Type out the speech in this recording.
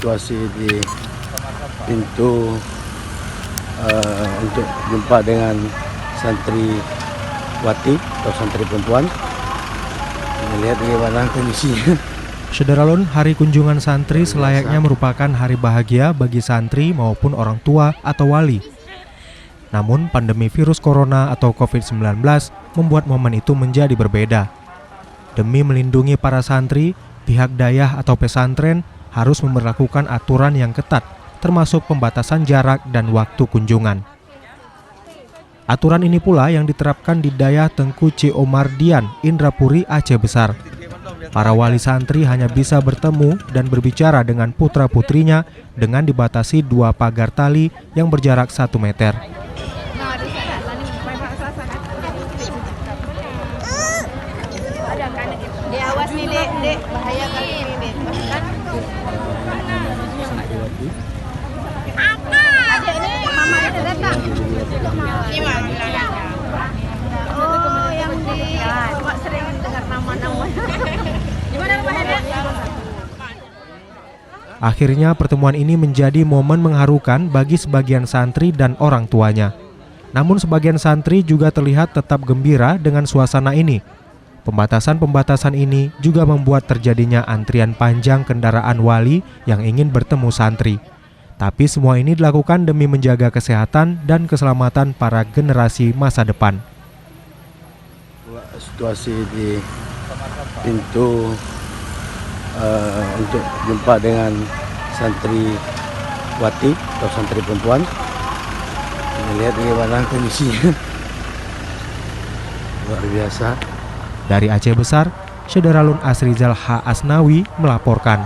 situasi di pintu untuk jumpa dengan santriwati atau santri perempuan. Lihat bagaimana kondisinya. Sederalun, hari kunjungan santri selayaknya merupakan hari bahagia bagi santri maupun orang tua atau wali. Namun, pandemi virus corona atau COVID-19 membuat momen itu menjadi berbeda. Demi melindungi para santri, pihak dayah atau pesantren harus memberlakukan aturan yang ketat, termasuk pembatasan jarak dan waktu kunjungan. Aturan ini pula yang diterapkan di Dayah Tengku C. Omardian, Indrapuri, Aceh Besar. Para wali santri hanya bisa bertemu dan berbicara dengan putra-putrinya dengan dibatasi 2 pagar tali yang berjarak 1 meter. Awas nih dek, bahaya kali ini dek. Adek nih, mama udah datang. Gimana? Oh, yang di Pak sering dengar nama-nama. Gimana rumahnya dek? Akhirnya pertemuan ini menjadi momen mengharukan bagi sebagian santri dan orang tuanya. Namun sebagian santri juga terlihat tetap gembira dengan suasana ini. Pembatasan-pembatasan ini juga membuat terjadinya antrian panjang kendaraan wali yang ingin bertemu santri. Tapi semua ini dilakukan demi menjaga kesehatan dan keselamatan para generasi masa depan. Situasi di pintu untuk jumpa dengan santriwati atau santri perempuan. Lihat bagaimana kondisinya. Luar biasa. Dari Aceh Besar, Sederalun Asrizal H. Asnawi melaporkan.